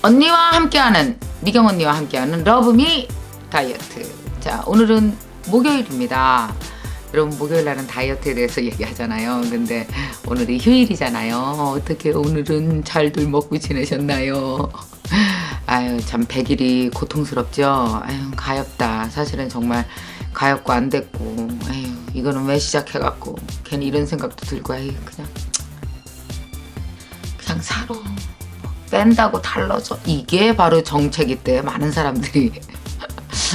언니와 함께하는 미경 언니와 함께하는 러브미 다이어트. 자, 오늘은 목요일입니다. 여러분, 목요일 날은 다이어트에 대해서 얘기하잖아요. 근데 오늘이 휴일이잖아요. 어떻게 오늘은 잘들 먹고 지내셨나요? 아유, 참 100일이 고통스럽죠. 아유, 가엾다. 사실은 정말 가엾고 안 됐고, 아유, 이거는 왜 시작해갖고 괜히 이런 생각도 들고, 아유, 그냥 살아. 뺀다고 달라져. 이게 바로 정체기 때 많은 사람들이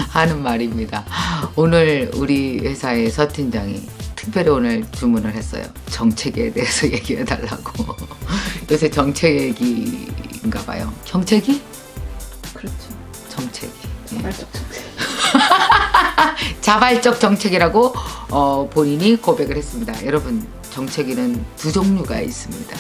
하는 말입니다. 오늘 우리 회사의 서 팀장이 특별히 오늘 주문을 했어요. 정체기에 대해서 얘기해 달라고. 요새 정체기인가 봐요. 정체기? 그렇죠. 정체기. 자발적 정책. 자발적 정체기라고 본인이 고백을 했습니다. 여러분, 정체기는 두 종류가 있습니다.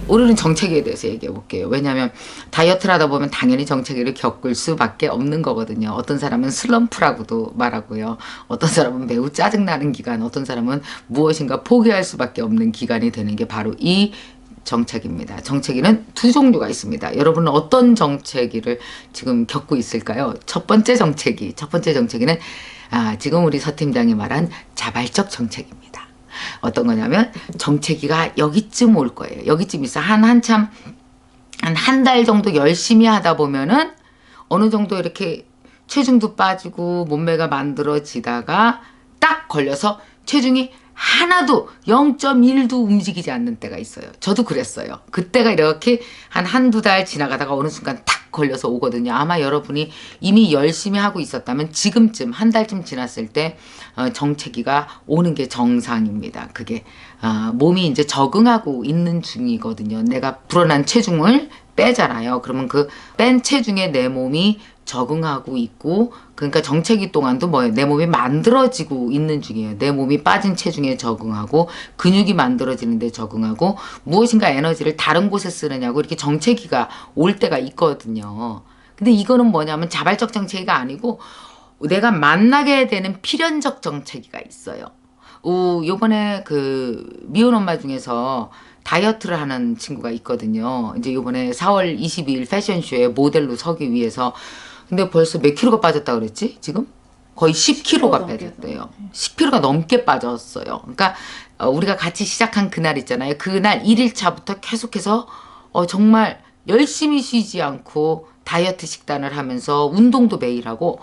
오늘은 정체기에 대해서 얘기해 볼게요. 왜냐하면 다이어트를 하다 보면 당연히 정체기를 겪을 수밖에 없는 거거든요. 어떤 사람은 슬럼프라고도 말하고요. 어떤 사람은 매우 짜증나는 기간, 어떤 사람은 무엇인가 포기할 수밖에 없는 기간이 되는 게 바로 이 정체기입니다. 정체기는 두 종류가 있습니다. 여러분은 어떤 정체기를 지금 겪고 있을까요? 첫 번째 정체기는 지금 우리 서 팀장이 말한 자발적 정체기입니다. 어떤 거냐면 정체기가 여기쯤 올 거예요. 여기쯤 있어. 한참 한 달 정도 열심히 하다 보면은 어느 정도 이렇게 체중도 빠지고 몸매가 만들어지다가 딱 걸려서 체중이 하나도 0.1도 움직이지 않는 때가 있어요. 저도 그랬어요. 그때가 이렇게 한두 달 지나가다가 어느 순간 탁 걸려서 오거든요. 아마 여러분이 이미 열심히 하고 있었다면 지금쯤 한 달쯤 지났을 때 정체기가 오는 게 정상입니다. 그게 몸이 이제 적응하고 있는 중이거든요. 내가 불어난 체중을 빼잖아요. 그러면 그 뺀 체중에 내 몸이 적응하고 있고, 그러니까 정체기 동안도 뭐예요? 내 몸이 만들어지고 있는 중이에요. 내 몸이 빠진 체중에 적응하고 근육이 만들어지는데 적응하고 무엇인가 에너지를 다른 곳에 쓰느냐고 이렇게 정체기가 올 때가 있거든요. 근데 이거는 뭐냐면 자발적 정체기가 아니고 내가 만나게 되는 필연적 정체기가 있어요. 요번에 그 미혼 엄마 중에서 다이어트를 하는 친구가 있거든요. 이제 요번에 4월 22일 패션쇼에 모델로 서기 위해서. 근데 벌써 몇 킬로가 빠졌다 그랬지? 지금? 거의 10킬로가 빠졌대요. 10킬로가 넘게 빠졌어요. 그러니까 우리가 같이 시작한 그날 있잖아요. 그날 1일차부터 계속해서 정말 열심히 쉬지 않고 다이어트 식단을 하면서 운동도 매일 하고,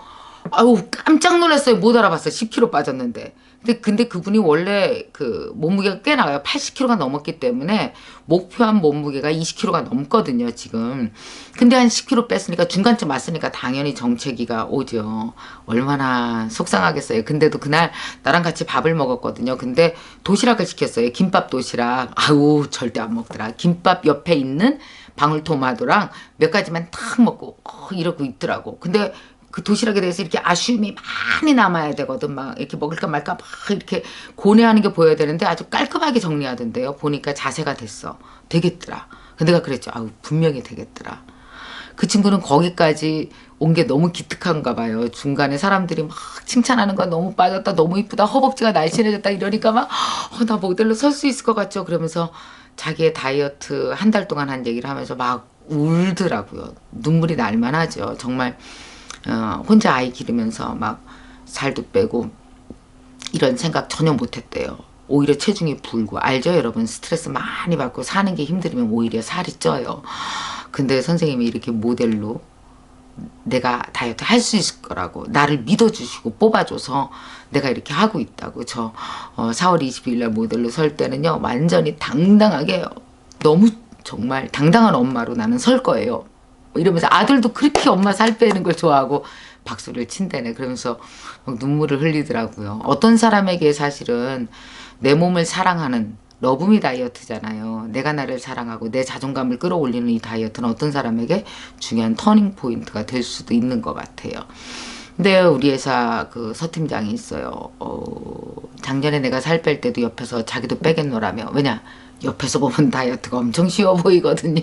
아우 깜짝 놀랐어요. 못 알아봤어요. 10kg 빠졌는데. 근데 그분이 원래 그 몸무게가 꽤 나가요. 80kg가 넘었기 때문에 목표한 몸무게가 20kg가 넘거든요, 지금. 근데 한 10kg 뺐으니까 중간쯤 왔으니까 당연히 정체기가 오죠. 얼마나 속상하겠어요. 근데도 그날 나랑 같이 밥을 먹었거든요. 근데 도시락을 시켰어요. 김밥 도시락. 아우 절대 안 먹더라. 김밥 옆에 있는 방울토마토랑 몇 가지만 탁 먹고 이러고 있더라고. 근데 그 도시락에 대해서 이렇게 아쉬움이 많이 남아야 되거든. 막 이렇게 먹을까 말까 막 이렇게 고뇌하는 게 보여야 되는데 아주 깔끔하게 정리하던데요. 보니까 자세가 됐어. 되겠더라. 근데 내가 그랬죠. 아우 분명히 되겠더라. 그 친구는 거기까지 온 게 너무 기특한가 봐요. 중간에 사람들이 막 칭찬하는 거 너무 빠졌다, 너무 이쁘다, 허벅지가 날씬해졌다 이러니까 막 나 모델로 설 수 있을 것 같죠. 그러면서 자기의 다이어트 한 달 동안 한 얘기를 하면서 막 울더라고요. 눈물이 날만 하죠. 정말 혼자 아이 기르면서 막 살도 빼고 이런 생각 전혀 못했대요. 오히려 체중이 불고. 알죠 여러분? 스트레스 많이 받고 사는 게 힘들면 오히려 살이 쪄요. 근데 선생님이 이렇게 모델로 내가 다이어트 할 수 있을 거라고 나를 믿어주시고 뽑아줘서 내가 이렇게 하고 있다고. 저 4월 22일 날 모델로 설 때는요 완전히 당당하게 너무 정말 당당한 엄마로 나는 설 거예요. 이러면서 아들도 그렇게 엄마 살 빼는 걸 좋아하고 박수를 친다네. 그러면서 막 눈물을 흘리더라고요. 어떤 사람에게 사실은 내 몸을 사랑하는 러브미 다이어트잖아요. 내가 나를 사랑하고 내 자존감을 끌어올리는 이 다이어트는 어떤 사람에게 중요한 터닝 포인트가 될 수도 있는 것 같아요. 근데 우리 회사 그 서 팀장이 있어요. 작년에 내가 살 뺄 때도 옆에서 자기도 빼겠노라며. 왜냐? 옆에서 보면 다이어트가 엄청 쉬워 보이거든요.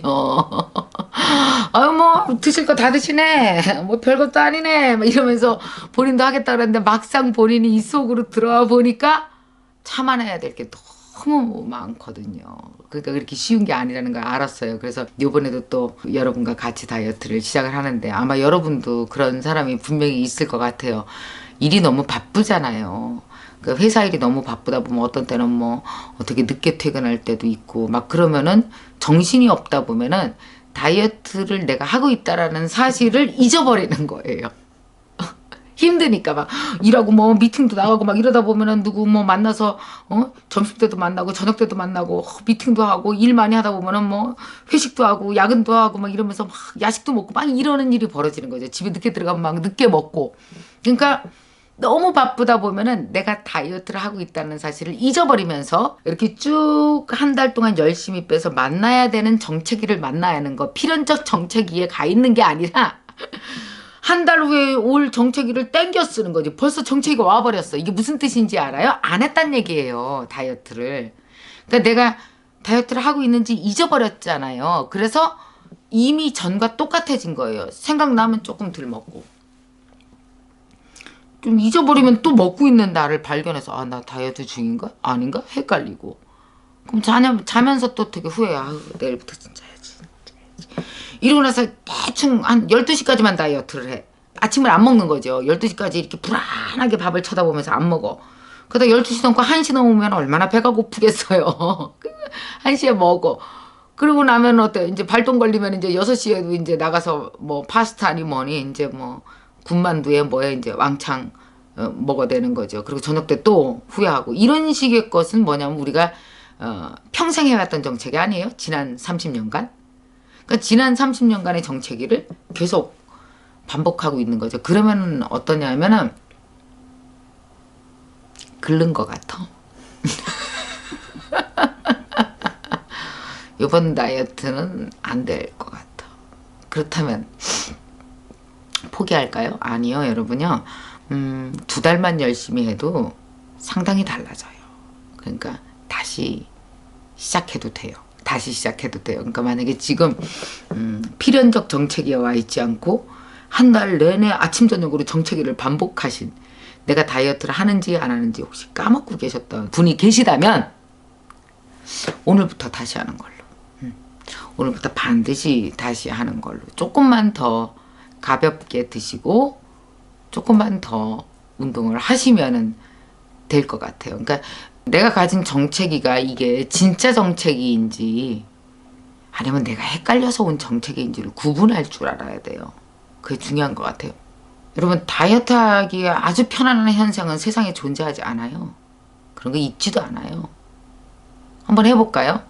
아유 뭐 드실 거 다 드시네. 뭐 별것도 아니네. 막 이러면서 본인도 하겠다 그랬는데 막상 본인이 이 속으로 들어와 보니까 참아내야 될 게 너무 많거든요. 그러니까 그렇게 쉬운 게 아니라는 걸 알았어요. 그래서 이번에도 또 여러분과 같이 다이어트를 시작을 하는데 아마 여러분도 그런 사람이 분명히 있을 것 같아요. 일이 너무 바쁘잖아요. 그 회사 일이 너무 바쁘다 보면 어떤 때는 뭐 어떻게 늦게 퇴근할 때도 있고 막 그러면은 정신이 없다 보면은 다이어트를 내가 하고 있다라는 사실을 잊어버리는 거예요. 힘드니까 막 일하고 뭐 미팅도 나가고 막 이러다 보면은 누구 뭐 만나서 점심 때도 만나고 저녁 때도 만나고 미팅도 하고 일 많이 하다 보면은 뭐 회식도 하고 야근도 하고 막 이러면서 막 야식도 먹고 막 이러는 일이 벌어지는 거죠. 집에 늦게 들어가면 막 늦게 먹고. 그러니까 너무 바쁘다 보면은 내가 다이어트를 하고 있다는 사실을 잊어버리면서 이렇게 쭉 한 달 동안 열심히 빼서 만나야 되는 정체기를 만나야 하는 거. 필연적 정체기에 가 있는 게 아니라 한 달 후에 올 정체기를 땡겨 쓰는 거지. 벌써 정체기가 와버렸어. 이게 무슨 뜻인지 알아요? 안 했단 얘기예요. 다이어트를. 그러니까 내가 다이어트를 하고 있는지 잊어버렸잖아요. 그래서 이미 전과 똑같아진 거예요. 생각나면 조금 덜 먹고. 좀 잊어버리면 또 먹고 있는 나를 발견해서 아, 나 다이어트 중인가? 아닌가? 헷갈리고. 그럼 자면서 또 되게 후회해. 아유, 내일부터 진짜 해야지. 이러고 나서 대충 한 12시까지만 다이어트를 해. 아침을 안 먹는 거죠. 12시까지 이렇게 불안하게 밥을 쳐다보면서 안 먹어. 그러다 12시 넘고 1시 넘으면 얼마나 배가 고프겠어요. 1시에 먹어. 그러고 나면 어때? 이제 발동 걸리면 이제 6시에도 이제 나가서 뭐 파스타니 뭐니 이제 뭐 군만두에 뭐에 이제 왕창 먹어야 되는 거죠. 그리고 저녁 때 또 후회하고. 이런 식의 것은 뭐냐면 우리가 평생 해왔던 정책이 아니에요. 지난 30년간. 그러니까 지난 30년간의 정체기를 계속 반복하고 있는 거죠. 그러면 어떠냐면은 긁는 것 같아. 이번 다이어트는 안 될 것 같아. 그렇다면 포기할까요? 아니요, 여러분요. 2달만 열심히 해도 상당히 달라져요. 그러니까 다시 시작해도 돼요. 다시 시작해도 돼요. 그러니까 만약에 지금 필연적 정체기에 와 있지 않고 한 달 내내 아침 저녁으로 정체기를 반복하신 내가 다이어트를 하는지 안 하는지 혹시 까먹고 계셨던 분이 계시다면 오늘부터 다시 하는 걸로. 오늘부터 반드시 다시 하는 걸로. 조금만 더 가볍게 드시고 조금만 더 운동을 하시면은 될 것 같아요. 그러니까 내가 가진 정체기가 이게 진짜 정체기인지 아니면 내가 헷갈려서 온 정체기인지를 구분할 줄 알아야 돼요. 그게 중요한 것 같아요. 여러분 다이어트 하기에 아주 편안한 현상은 세상에 존재하지 않아요. 그런 거 있지도 않아요. 한번 해볼까요?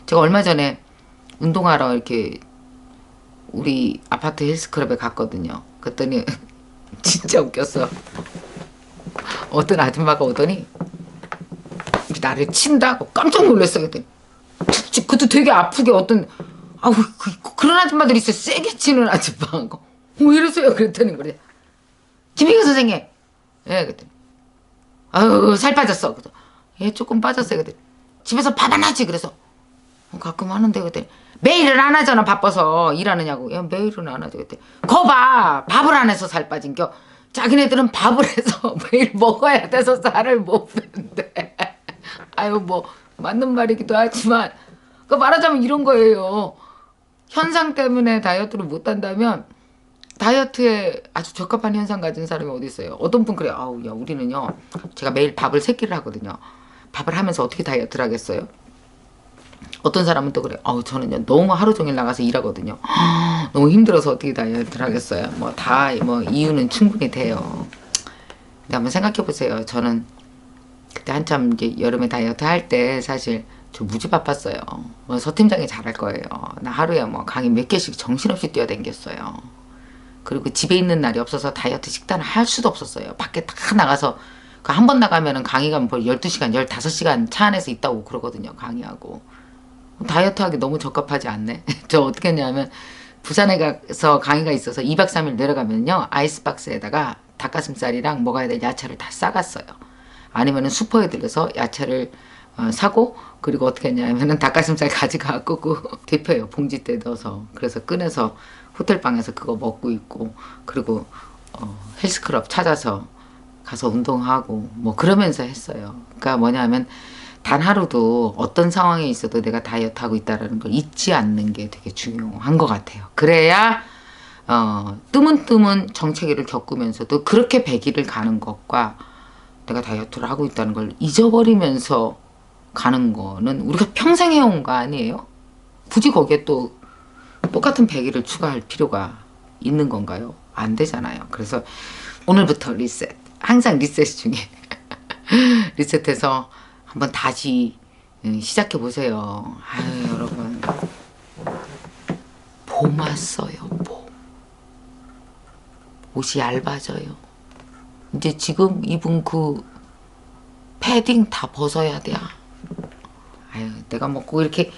제가 얼마 전에 운동하러 이렇게 우리 아파트 헬스클럽에 갔거든요. 그랬더니 진짜 웃겼어. 어떤 아줌마가 오더니 나를 친다고 깜짝 놀랐어. 그랬더니 그것도 되게 아프게 어떤 아우 그런 아줌마들이 있어요. 세게 치는 아줌마. 왜 이러세요? 그랬더니 그래. 김희경 선생님. 예, 그랬더니 아유 살 빠졌어. 그래서 예 조금 빠졌어요. 그랬더니 집에서 밥 안 하지? 그래서 가끔 하는데 그랬더니 매일은 안 하잖아. 바빠서 일하느냐고. 야 매일은 안 하지. 그랬더니 거봐 밥을 안 해서 살 빠진겨. 자기네들은 밥을 해서 매일 먹어야 돼서 살을 못 뺀대. 아유 뭐 맞는 말이기도 하지만 그 말하자면 이런 거예요. 현상 때문에 다이어트를 못 한다면 다이어트에 아주 적합한 현상 가진 사람이 어디 있어요. 어떤 분 그래요. 아우 야 우리는요. 제가 매일 밥을 3끼를 하거든요. 밥을 하면서 어떻게 다이어트를 하겠어요? 어떤 사람은 또 그래. 아우 저는요 너무 하루 종일 나가서 일하거든요. 너무 힘들어서 어떻게 다이어트를 하겠어요? 뭐 다 뭐 이유는 충분히 돼요. 근데 한번 생각해 보세요. 저는 그때 한참 이제 여름에 다이어트 할 때 사실 저 무지 바빴어요. 뭐 서 팀장이 잘할 거예요. 나 하루에 뭐 강의 몇 개씩 정신없이 뛰어댕겼어요. 그리고 집에 있는 날이 없어서 다이어트 식단을 할 수도 없었어요. 밖에 다 나가서 그 한 번 나가면은 강의가 뭐 12시간, 15시간 차 안에서 있다고 그러거든요. 강의하고. 다이어트 하기 너무 적합하지 않네. 저 어떻게 했냐면 부산에 가서 강의가 있어서 2박 3일 내려가면요. 아이스박스에다가 닭가슴살이랑 먹어야 될 야채를 다 싸갔어요. 아니면은 슈퍼에 들려서 야채를 사고 그리고 어떻게 했냐면은 닭가슴살 가져가고 그 대표예요. 봉지대 넣어서. 그래서 꺼내서 호텔방에서 그거 먹고 있고 그리고 헬스클럽 찾아서 가서 운동하고 뭐 그러면서 했어요. 그러니까 뭐냐면 단 하루도 어떤 상황에 있어도 내가 다이어트 하고 있다는 걸 잊지 않는 게 되게 중요한 것 같아요. 그래야 뜨문뜨문 정체기를 겪으면서도 그렇게 100일을 가는 것과 내가 다이어트를 하고 있다는 걸 잊어버리면서 가는 거는 우리가 평생 해온 거 아니에요? 굳이 거기에 또 똑같은 100일을 추가할 필요가 있는 건가요? 안 되잖아요. 그래서 오늘부터 리셋. 항상 리셋 중에 리셋해서 한번 다시 시작해 보세요. 아유, 여러분, 봄 왔어요. 봄. 옷이 얇아져요. 이제 지금 입은 그 패딩 다 벗어야 돼. 아유, 내가 뭐 꼭 이렇게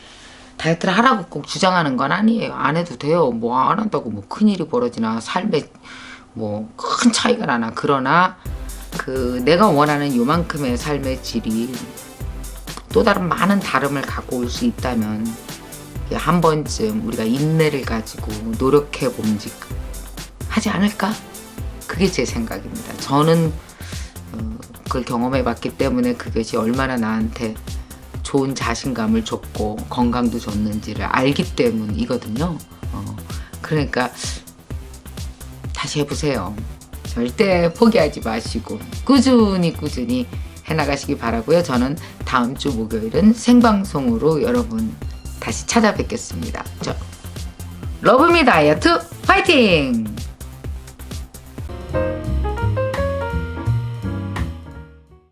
다이어트를 하라고 꼭 주장하는 건 아니에요. 안 해도 돼요. 뭐 안 한다고 뭐 큰일이 벌어지나 삶에 뭐 큰 차이가 나나. 그러나 그 내가 원하는 요만큼의 삶의 질이 또 다른 많은 다름을 갖고 올 수 있다면 한 번쯤 우리가 인내를 가지고 노력해 봄직 하지 않을까? 그게 제 생각입니다. 저는 그걸 경험해 봤기 때문에 그것이 얼마나 나한테 좋은 자신감을 줬고 건강도 줬는지를 알기 때문이거든요. 그러니까 다시 해보세요. 절대 포기하지 마시고 꾸준히 해나가시기 바라고요. 저는 다음 주 목요일은 생방송으로 여러분 다시 찾아뵙겠습니다. 러브미 다이어트 화이팅!